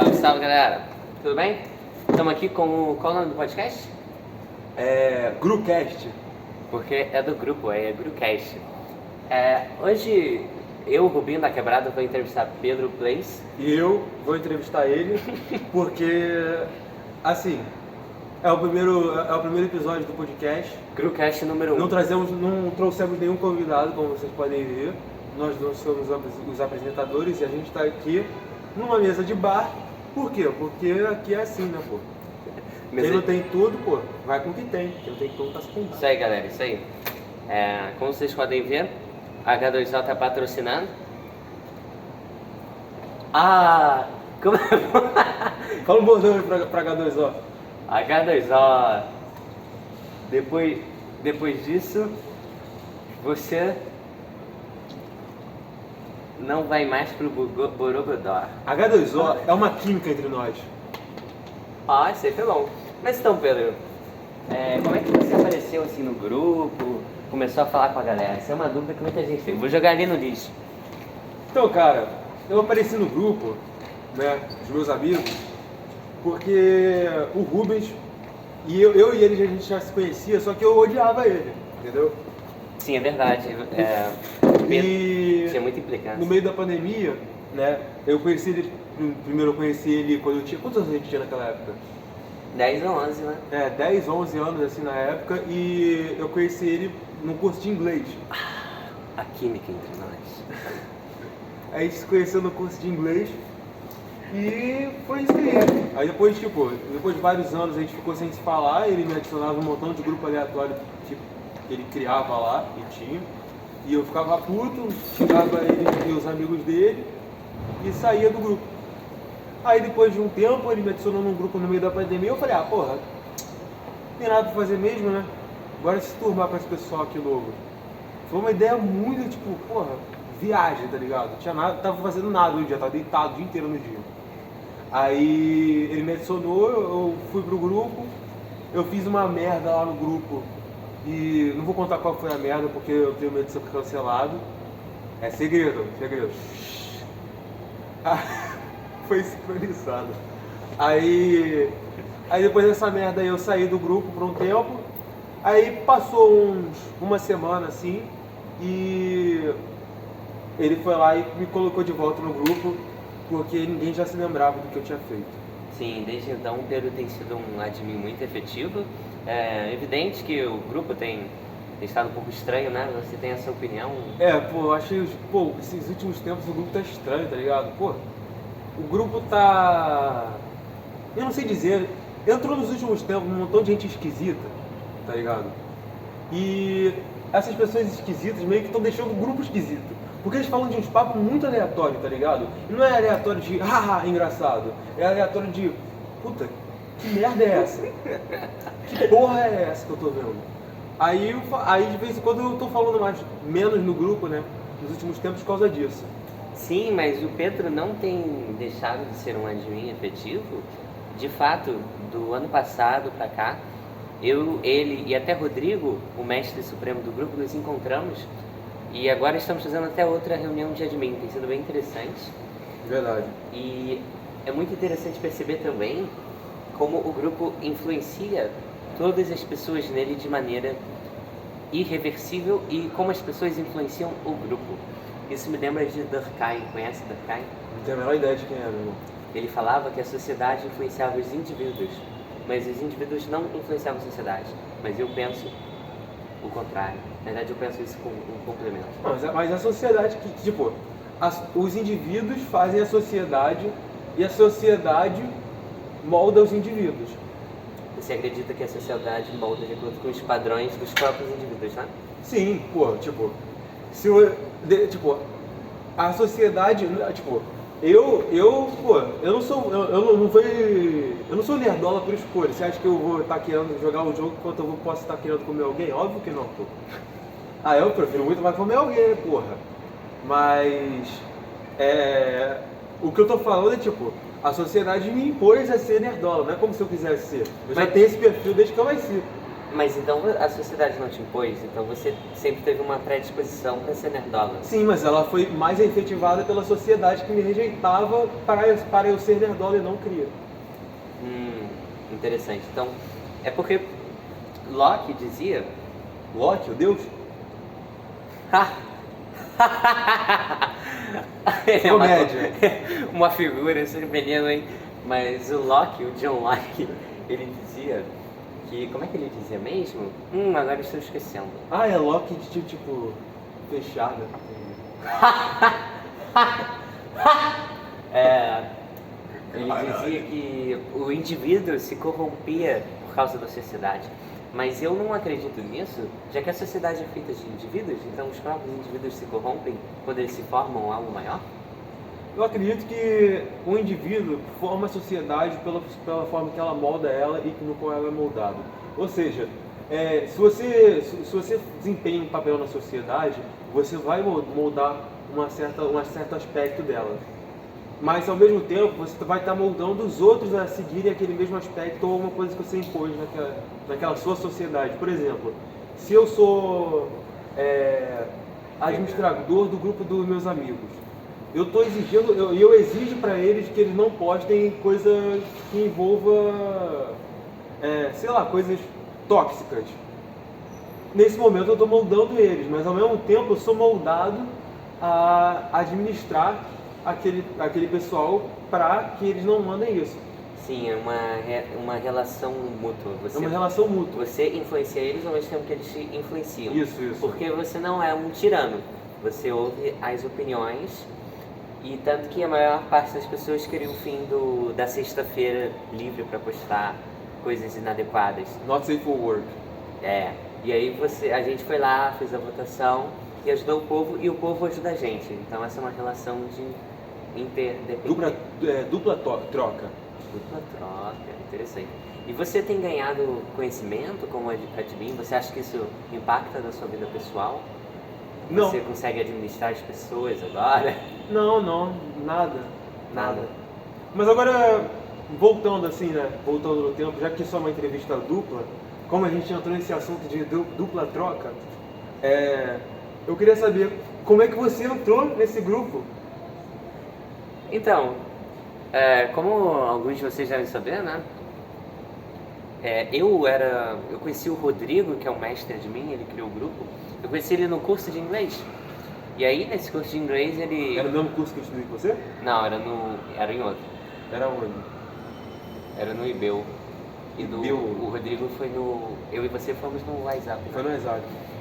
Salve, salve, galera. Tudo bem? Estamos aqui com qual é o nome do podcast? Grucast. Porque é do grupo, é Grucast. Hoje eu, Rubinho da Quebrada, vou entrevistar Pedro Place. E eu vou entrevistar ele porque, assim, é o primeiro episódio do podcast. Grucast número 1. Não trouxemos nenhum convidado, como vocês podem ver. Nós não somos os apresentadores e a gente está aqui numa mesa de bar. Por quê? Porque aqui é assim, né, pô? Quem não tem tudo, pô, vai com o que tem. Quem não tem tudo, tá se com. Isso aí, galera, isso aí. Como vocês podem ver, a H2O tá patrocinando. Como é? Fala um bordão aí pra H2O. H2O. Depois disso, você não vai mais pro Borogodó. H2O é uma química entre nós. Isso aí foi bom. Mas então, Pedro, como é que você apareceu assim no grupo? Começou a falar com a galera? Essa é uma dúvida que muita gente tem. Vou jogar ali no lixo. Então, cara, eu apareci no grupo, né, dos meus amigos, porque o Rubens, e eu e ele a gente já se conhecia, só que eu odiava ele, entendeu? Sim, é verdade. E tinha muita implicância. no meio da pandemia, né, eu conheci ele quando eu tinha... Quantos anos a gente tinha naquela época? 10 ou 11, né? 10, 11 anos assim na época, e eu conheci ele num curso de inglês. A química entre nós. Aí a gente se conheceu no curso de inglês e foi isso aí. Aí depois de vários anos a gente ficou sem se falar, ele me adicionava um montão de grupo aleatório que ele criava lá e tinha. E eu ficava puto, xingava ele e os amigos dele e saía do grupo. Aí depois de um tempo ele me adicionou num grupo no meio da pandemia e eu falei, porra, não tem nada pra fazer mesmo, né? Bora se turmar com esse pessoal aqui novo. Foi uma ideia muito, viagem, tá ligado? Tinha nada, tava fazendo nada no dia, tava deitado o dia inteiro no dia. Aí ele me adicionou, eu fui pro grupo, eu fiz uma merda lá no grupo e não vou contar qual foi a merda porque eu tenho medo de ser cancelado. É segredo. Foi sincronizado. Aí depois dessa merda aí eu saí do grupo por um tempo. Aí passou uma semana assim e ele foi lá e me colocou de volta no grupo porque ninguém já se lembrava do que eu tinha feito. Sim, desde então o Pedro tem sido um admin muito efetivo. É evidente que o grupo tem estado um pouco estranho, né? Você tem essa opinião? Eu achei, esses últimos tempos o grupo tá estranho, tá ligado? O grupo tá... Eu não sei dizer, entrou nos últimos tempos um montão de gente esquisita, tá ligado? E essas pessoas esquisitas meio que estão deixando o grupo esquisito. Porque eles falam de uns papos muito aleatórios, tá ligado? E não é aleatório de, engraçado. É aleatório de, puta, que merda é essa? Que porra é essa que eu tô vendo? Aí de vez em quando eu tô falando menos no grupo, né? Nos últimos tempos por causa disso. Sim, mas o Pedro não tem deixado de ser um admin efetivo. De fato, do ano passado pra cá, eu, ele e até Rodrigo, o mestre supremo do grupo, nos encontramos e agora estamos fazendo até outra reunião de admin. Tem sido bem interessante. Verdade. E é muito interessante perceber também como o grupo influencia todas as pessoas nele de maneira irreversível e como as pessoas influenciam o grupo. Isso me lembra de Durkheim. Conhece Durkheim? Não tenho a menor ideia de quem é, meu irmão. Ele falava que a sociedade influenciava os indivíduos, mas os indivíduos não influenciavam a sociedade. Mas eu penso o contrário. Na verdade, eu penso isso com um complemento. Mas a sociedade os indivíduos fazem a sociedade e a sociedade molda os indivíduos. Você acredita que a sociedade molda de acordo com os padrões dos próprios indivíduos, né? Sim, a sociedade, eu não sou nerdola por escolha. Você acha que eu vou estar querendo jogar um jogo enquanto eu posso estar querendo comer alguém? Óbvio que não, pô. Eu prefiro muito mais comer alguém, porra. Mas, o que eu tô falando é a sociedade me impôs a ser nerdola, não é como se eu quisesse ser. Eu já tenho esse perfil desde que eu nasci. Mas então a sociedade não te impôs, então você sempre teve uma predisposição para ser nerdola. Sim, mas ela foi mais efetivada pela sociedade que me rejeitava para eu ser nerdola e não cria. Interessante. Então, é porque Locke dizia... Locke, o Deus? Comédia. Uma figura, esse menino, hein? Mas o Locke, o John Locke, ele dizia que... Como é que ele dizia mesmo? Agora estou esquecendo. É Locke de tipo... fechada. Ele dizia que o indivíduo se corrompia por causa da sociedade. Mas eu não acredito nisso, já que a sociedade é feita de indivíduos, então os próprios indivíduos se corrompem quando eles se formam algo maior? Eu acredito que o indivíduo forma a sociedade pela forma que ela molda ela e no qual ela é moldada. Ou seja, se você desempenha um papel na sociedade, você vai moldar um certo aspecto dela. Mas ao mesmo tempo você vai estar moldando os outros a seguirem aquele mesmo aspecto ou uma coisa que você impôs naquela sua sociedade. Por exemplo, se eu sou administrador do grupo dos meus amigos, eu exijo para eles que eles não postem coisa que envolva, coisas tóxicas. Nesse momento eu estou moldando eles, mas ao mesmo tempo eu sou moldado a administrar aquele pessoal para que eles não mandem isso. Sim, é uma relação mútua. É uma relação mútua. Você influencia eles ao mesmo tempo que eles te influenciam. Isso. Porque você não é um tirano. Você ouve as opiniões e tanto que a maior parte das pessoas queria o fim da sexta-feira livre para postar coisas inadequadas. Not safe for work. E aí a gente foi lá, fez a votação e ajudou o povo e o povo ajuda a gente. Então essa é uma relação de interdependência. Dupla troca. Dupla troca, interessante. E você tem ganhado conhecimento como admin? Você acha que isso impacta na sua vida pessoal? Não. Você consegue administrar as pessoas agora? Não, nada. Mas agora, voltando no tempo, já que isso é uma entrevista dupla, como a gente entrou nesse assunto de dupla troca, eu queria saber como é que você entrou nesse grupo? Então, como alguns de vocês devem saber, né? Eu conheci o Rodrigo, que é o mestre de mim, ele criou o grupo. Eu conheci ele no curso de inglês. E aí, nesse curso de inglês, ele... Era o mesmo curso que eu estudei com você? Não, era em outro. Era onde? Era no IBEU. E o Rodrigo foi no... Eu e você fomos no WhatsApp. Foi no WhatsApp.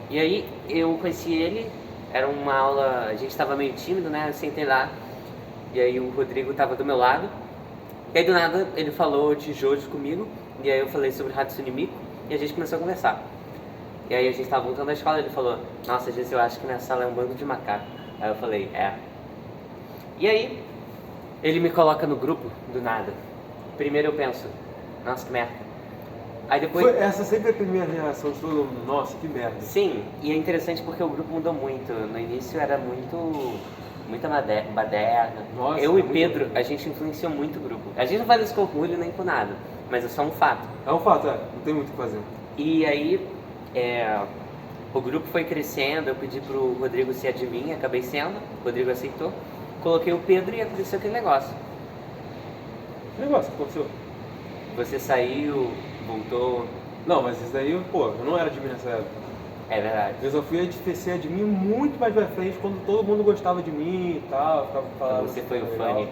E aí, eu conheci ele, era uma aula... A gente estava meio tímido, né? Eu sentei lá. E aí, o Rodrigo estava do meu lado. E aí, do nada, ele falou de Jojo comigo. E aí, eu falei sobre Hatsune Miku. E a gente começou a conversar. E aí, a gente estava voltando da escola. Ele falou: nossa, gente, eu acho que minha sala é um bando de macaco. Aí eu falei: E aí, ele me coloca no grupo, do nada. Primeiro eu penso: nossa, que merda. Aí depois... Essa sempre é a primeira reação de todo mundo: nossa, que merda. Sim, e é interessante porque o grupo mudou muito. No início era muita baderna. Nossa, eu e Pedro, a gente influenciou muito o grupo. A gente não faz isso com orgulho nem com nada, mas é só um fato. É um fato, não tem muito o que fazer. E aí, o grupo foi crescendo, eu pedi pro Rodrigo ser admin, acabei sendo, o Rodrigo aceitou. Coloquei o Pedro e aconteceu aquele negócio. Que negócio que aconteceu? Você saiu, voltou... Não, mas isso daí, eu não era admin nessa época. É verdade. Eu só fui ser admin muito mais pra frente, quando todo mundo gostava de mim e tal, ficava falando. Você foi o funny?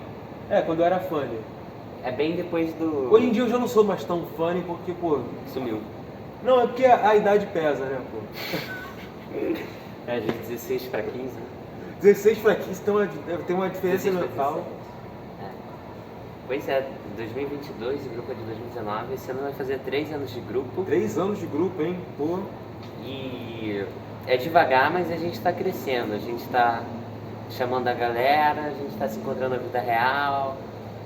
Quando eu era funny. É bem depois do... Hoje em dia eu já não sou mais tão funny porque, Sumiu. Não, é porque a idade pesa, né, De 16 para 15, né? 16 para 15 tem uma diferença mental. Pois é, 2022, o grupo é de 2019, esse ano vai fazer 3 anos de grupo. 3 anos de grupo, hein? E é devagar, mas a gente está crescendo, a gente está chamando a galera, a gente está se encontrando na vida real,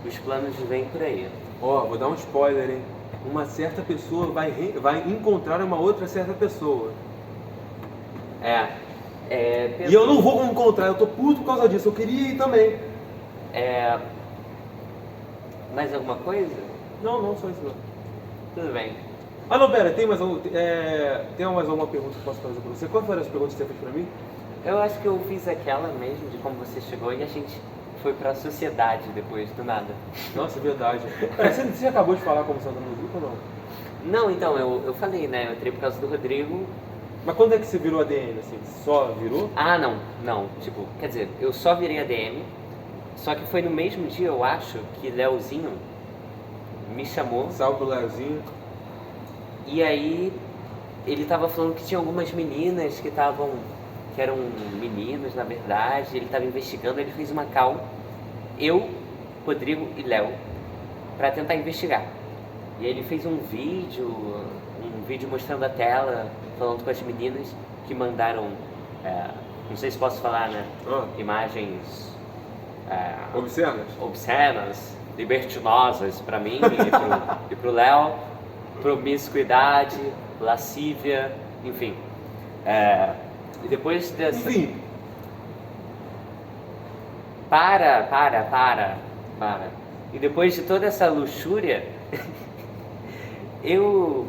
os planos vêm por aí. Vou dar um spoiler, hein? Uma certa pessoa vai encontrar uma outra certa pessoa. E eu não vou encontrar, eu tô puto por causa disso, eu queria ir também. Mais alguma coisa? Não, só isso não. Tudo bem. Ah, não, pera, tem mais alguma pergunta que eu posso fazer pra você? Qual foram as perguntas que você fez pra mim? Eu acho que eu fiz aquela mesmo, de como você chegou e a gente foi pra sociedade depois, do nada. Nossa, é verdade. Pera, você acabou de falar como você entrou no grupo ou não? Não, então, eu falei, né? Eu entrei por causa do Rodrigo. Mas quando é que você virou ADM, assim? Só virou? Ah, não. Tipo, quer dizer, eu só virei ADM, só que foi no mesmo dia, eu acho, que Leozinho me chamou. Salve pro Leozinho. E aí ele tava falando que tinha algumas meninas que eram meninos, na verdade, ele tava investigando, ele fez uma call, eu, Rodrigo e Léo, pra tentar investigar. E aí ele fez um vídeo mostrando a tela, falando com as meninas que mandaram, não sei se posso falar, né? Imagens obscenas, libertinosas pra mim e pro Léo, promiscuidade, lascívia, enfim. E depois dessa... Enfim. Para. E depois de toda essa luxúria, eu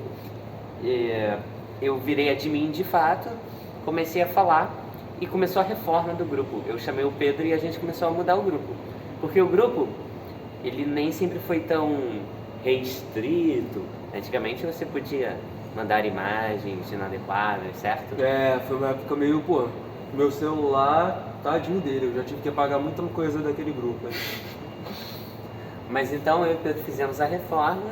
virei admin de fato, comecei a falar e começou a reforma do grupo. Eu chamei o Pedro e a gente começou a mudar o grupo. Porque o grupo, ele nem sempre foi tão restrito. Antigamente você podia mandar imagens inadequadas, certo? Foi uma época meio, meu celular, tadinho dele, eu já tive que apagar muita coisa daquele grupo. Né? Mas então eu e o Pedro fizemos a reforma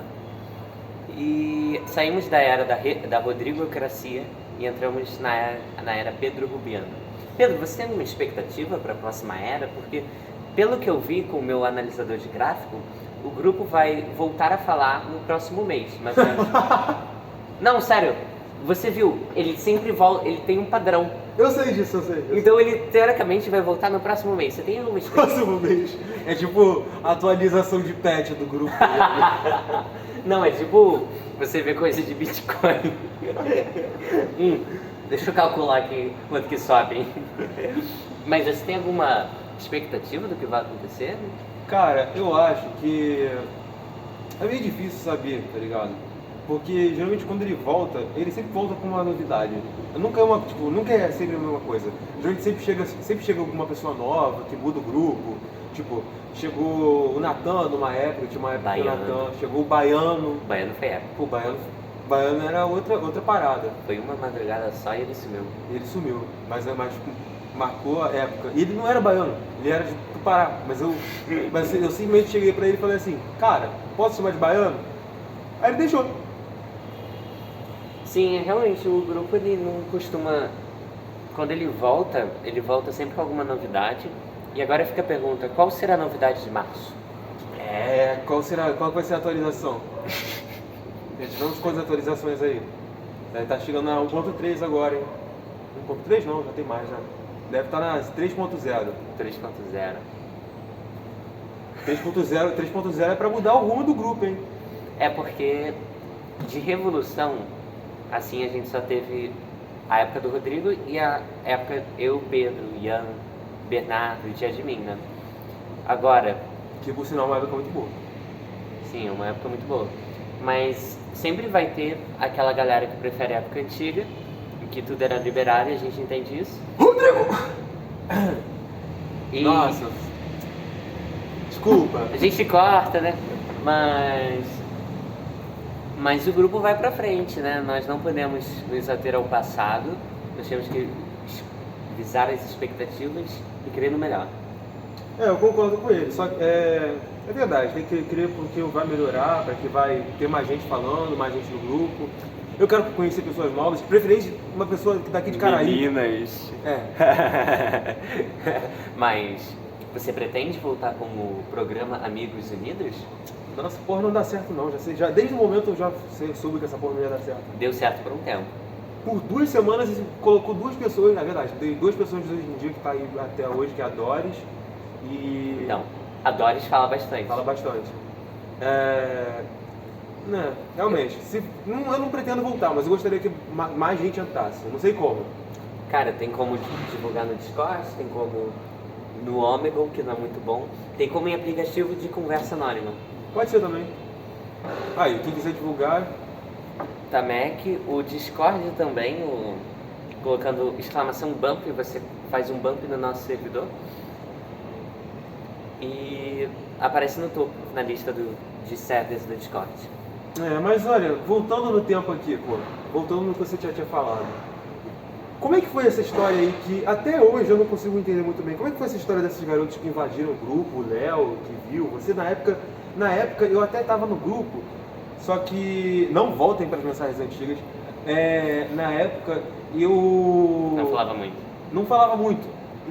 e saímos da era da Rodrigocracia e entramos na era Pedro Rubiano. Pedro, você tem alguma expectativa para a próxima era? Porque, pelo que eu vi com o meu analisador de gráfico, o grupo vai voltar a falar no próximo mês, mais ou menos. Não, sério, você viu, ele sempre volta, ele tem um padrão. Eu sei disso. Então ele, teoricamente, vai voltar no próximo mês. Você tem alguma expectativa? Próximo mês. É tipo atualização de patch do grupo. Não, é tipo, você vê coisa de Bitcoin. Deixa eu calcular aqui quanto que sobe. Mas você tem alguma expectativa do que vai acontecer? Cara, eu acho que é meio difícil saber, tá ligado? Porque geralmente quando ele volta, ele sempre volta com uma novidade. Nunca é sempre a mesma coisa. Geralmente sempre chega alguma pessoa nova que muda o grupo. Tipo, chegou o Natan numa época, tinha uma época que o Natan, chegou o Baiano. O Baiano foi época. Pô, Baiano era outra parada. Foi uma madrugada só e ele sumiu. Ele sumiu, mas marcou a época. E ele não era baiano, ele era de Tupará. Mas eu simplesmente cheguei pra ele e falei assim, cara, posso chamar de baiano? Aí ele deixou. Sim, realmente, o grupo ele não costuma... Quando ele volta sempre com alguma novidade. E agora fica a pergunta, qual será a novidade de março? Qual vai ser a atualização? Já tivemos quantas atualizações aí? Tá chegando na 1.3 agora, hein? 1.3 não, já tem mais já. Deve estar na 3.0. 3.0 é pra mudar o rumo do grupo, hein? É porque de revolução, assim, a gente só teve a época do Rodrigo e a época eu, Pedro, Ian, Bernardo e de admin, né? Agora... Que por sinal é uma época muito boa. Sim, é uma época muito boa. Mas sempre vai ter aquela galera que prefere a época antiga, em que tudo era liberado e a gente entende isso. Rodrigo! Nossa. Desculpa. A gente corta, né? Mas o grupo vai pra frente, né? Nós não podemos nos ater ao passado. Nós temos que visar as expectativas e crer no melhor. Eu concordo com ele. Só que é verdade, tem que crer porque vai melhorar, para que vai ter mais gente falando, mais gente no grupo. Eu quero conhecer pessoas novas, de preferência uma pessoa daqui de Caraí. Meninas. Mas você pretende voltar com o programa Amigos Unidos? Nossa, porra não dá certo não. Desde o momento eu já soube que essa porra não ia dar certo. Deu certo por um tempo. Por 2 semanas colocou 2 pessoas, na verdade, tem 2 pessoas de hoje em dia que tá aí até hoje, que é a Doris e... Então, a Doris fala bastante. Fala bastante. Né, realmente, eu não pretendo voltar, mas eu gostaria que mais gente entrasse. Eu não sei como. Cara, tem como divulgar no Discord, tem como no Omegle, que não é muito bom. Tem como em aplicativo de conversa anônima. Pode ser também. Aí, quem quiser divulgar, Tamec, o Discord também, colocando exclamação bump, você faz um bump no nosso servidor. E aparece no topo, na lista de servers do Discord. Mas olha, voltando no tempo aqui, voltando no que você já tinha falado. Como é que foi essa história aí que até hoje eu não consigo entender muito bem? Como é que foi essa história desses garotos que invadiram o grupo, o Léo, que viu? Você na época eu até estava no grupo, só que não voltem para as mensagens antigas. Na época eu Não falava muito. Não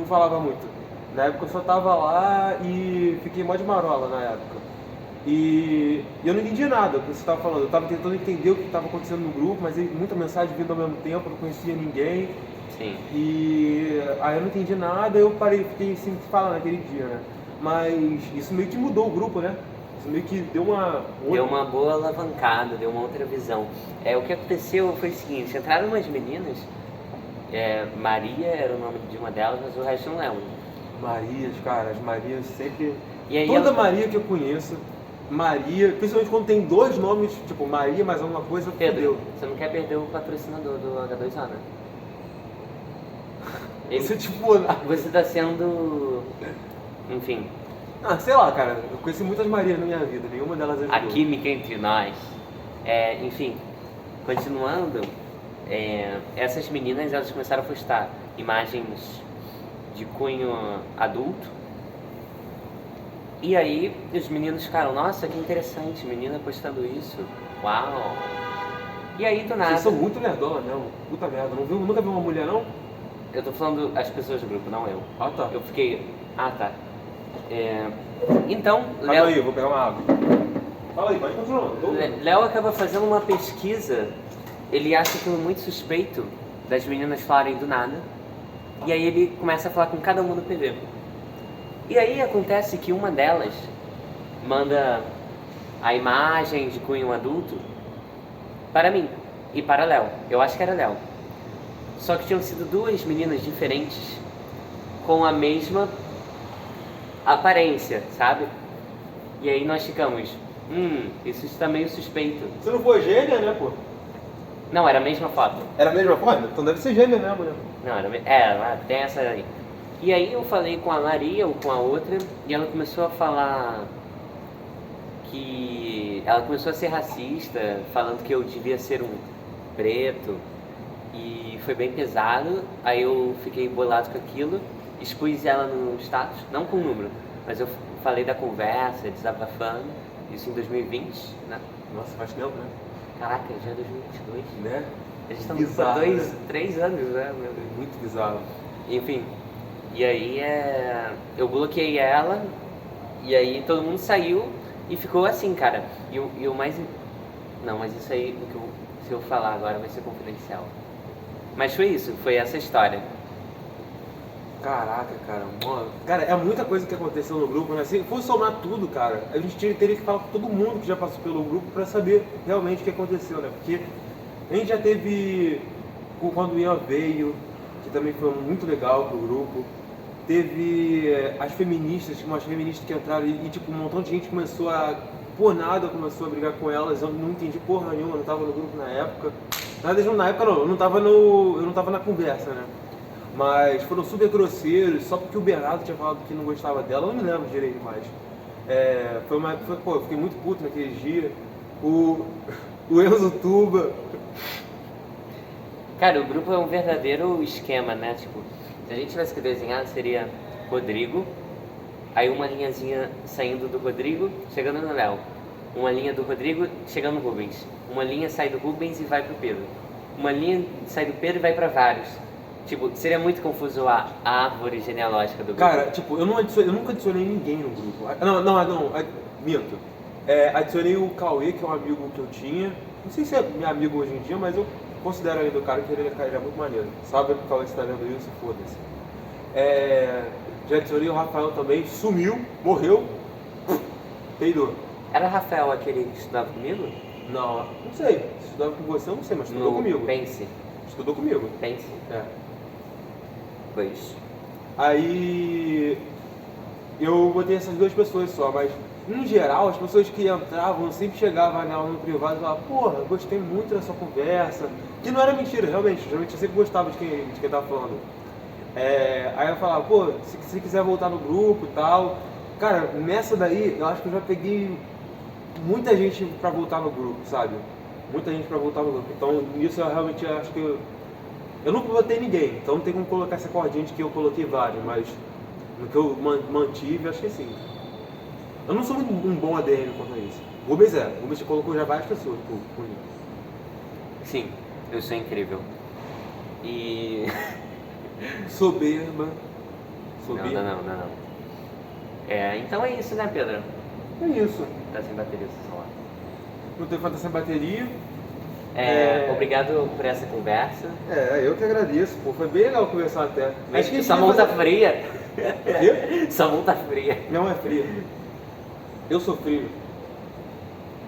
falava muito. Na época eu só tava lá e fiquei mó de marola na época. E eu não entendia nada do que você estava falando. Eu estava tentando entender o que estava acontecendo no grupo, mas muita mensagem vindo ao mesmo tempo, eu não conhecia ninguém. Sim. E aí eu não entendi nada, eu fiquei sem falar naquele dia, né? Mas isso meio que mudou o grupo, né? Isso meio que deu uma boa alavancada, deu uma outra visão. O que aconteceu foi o seguinte, entraram umas meninas, Maria era o nome de uma delas, mas o resto eu não lembro. Marias, cara, as Marias sempre... E aí Toda Maria que eu conheço, Maria, principalmente quando tem dois nomes, tipo Maria mais alguma coisa, Pedro, fudeu. você não quer perder o patrocinador do H2O, né? Você tipo... Você tá sendo... Enfim. Sei lá, cara, eu conheci muitas Marias na minha vida, nenhuma delas ajudou. A química entre nós. Enfim, continuando, essas meninas, elas começaram a postar imagens de cunho adulto. E aí os meninos ficaram, nossa, que interessante, menina postando isso, uau. E aí do nada... Vocês são muito nerdola mesmo, puta merda, nunca viu uma mulher não? Eu tô falando as pessoas do grupo, não eu. Ah, tá. Eu fiquei, tá. Então, Calma aí, eu vou pegar uma água. Fala aí, pode continuar. Léo acaba fazendo uma pesquisa, ele acha aquilo muito suspeito das meninas falarem do nada. E aí ele começa a falar com cada uma no PV. E aí acontece que uma delas manda a imagem de cunho adulto para mim e para Léo. Eu acho que era Léo. Só que tinham sido duas meninas diferentes com a mesma aparência, sabe? E aí nós ficamos, isso está meio suspeito. Você não foi gêmea, né, pô? Não, era a mesma foto. Era a mesma foto? Então deve ser gêmea mesmo, né? Não, tem essa aí. E aí eu falei com a Maria ou com a outra e ela começou a falar que... Ela começou a ser racista, falando que eu devia ser um preto e foi bem pesado. Aí eu fiquei bolado com aquilo, expus ela no status, não com o número, mas eu falei da conversa, desabafando, isso em 2020, né? Nossa, faz tempo, né? Caraca, já é 2022. Né? A gente tá há 3 anos, né? Meu Deus. Muito bizarro. Enfim, e aí eu bloqueei ela, e aí todo mundo saiu e ficou assim, cara. E o mais... Não, mas isso aí, se eu falar agora vai ser confidencial. Mas foi isso, foi essa história. Caraca, cara, mano. Cara, é muita coisa que aconteceu no grupo, né? Se for somar tudo, cara, a gente teria que falar com todo mundo que já passou pelo grupo pra saber realmente o que aconteceu, né? Porque a gente já teve, quando o Ian veio, que também foi muito legal pro grupo. Teve as feministas, umas feministas que entraram e tipo, um montão de gente começou por nada, começou a brigar com elas. Eu não entendi porra nenhuma, eu não tava no grupo na época. Na época não, eu não tava na conversa, né? Mas foram super grosseiros, só porque o Bernardo tinha falado que não gostava dela, eu não me lembro direito mais. Eu fiquei muito puto naquele dia. O Enzo Tuba. Cara, o grupo é um verdadeiro esquema, né? Tipo, se a gente tivesse que desenhar, seria Rodrigo, aí uma linhazinha saindo do Rodrigo, chegando no Léo. Uma linha do Rodrigo, chegando no Rubens. Uma linha sai do Rubens e vai pro Pedro. Uma linha sai do Pedro e vai pra vários. Tipo, seria muito confuso a árvore genealógica do grupo. Cara, tipo, eu nunca adicionei ninguém no grupo. Minto. Adicionei o Cauê, que é um amigo que eu tinha. Não sei se é meu amigo hoje em dia, mas eu considero ele do cara que ele é muito maneiro. Sabe que o Cauê está vendo isso? Foda-se. Já adicionei o Rafael também, sumiu, morreu, peidou. Era Rafael aquele que estudava comigo? Não sei. Se estudava com você, eu não sei, mas estudou comigo. Pense. Estudou comigo. Pense. É. Pois. Aí eu botei essas 2 pessoas só, mas em geral as pessoas que entravam sempre chegavam na aula no privado e falavam, porra, gostei muito da sua conversa, que não era mentira, realmente eu sempre gostava de quem tava falando. Aí eu falava, pô, se quiser voltar no grupo e tal, cara, nessa daí eu acho que eu já peguei muita gente pra voltar no grupo, sabe? Muita gente pra voltar no grupo, então nisso eu realmente acho que eu nunca botei ninguém, então não tem como colocar essa cordinha de que eu coloquei vários, mas no que eu mantive, acho que sim. Eu não sou muito um bom ADM quanto a isso. O Rubens colocou já várias pessoas por mim. Sim, eu sou incrível. E... Soberba. Não. Então é isso, né, Pedro? É isso. Tá sem bateria esse celular. Não tem falta sem bateria. Obrigado por essa conversa. Eu que agradeço, pô. Foi bem legal conversar até. Acho que sua mão tá fria. Quê? Sua mão tá fria. Minha mão é fria. Eu sou frio.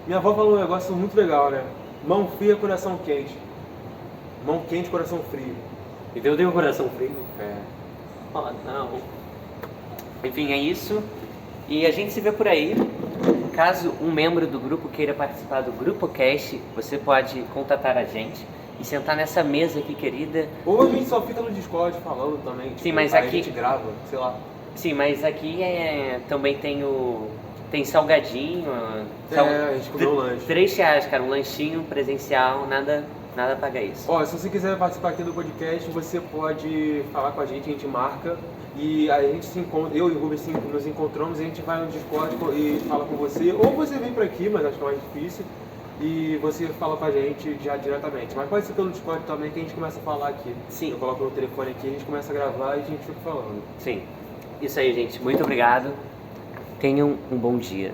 Minha avó falou um negócio muito legal, né? Mão fria, coração quente. Mão quente, coração frio. Então eu tenho um coração frio. Oh, não. Enfim, é isso. E a gente se vê por aí. Caso um membro do grupo queira participar do GrupoCast, você pode contatar a gente e sentar nessa mesa aqui, querida. Ou a gente só fica no Discord falando também. Tipo, sim, mas aí aqui... a gente grava, sei lá. Sim, mas aqui também tem tem salgadinho. A gente comeu um lanche. R$3, cara, um lanchinho presencial, nada paga isso. Ó, se você quiser participar aqui do podcast, você pode falar com a gente marca e aí a gente se encontra, eu e o Rubens nos encontramos, a gente vai no Discord e fala com você, ou você vem pra aqui, mas acho que é mais difícil, e você fala com a gente já diretamente. Mas pode ser pelo Discord também que a gente começa a falar aqui. Sim. Eu coloco no telefone aqui, a gente começa a gravar e a gente fica falando. Sim. Isso aí, gente. Muito obrigado. Tenham um bom dia.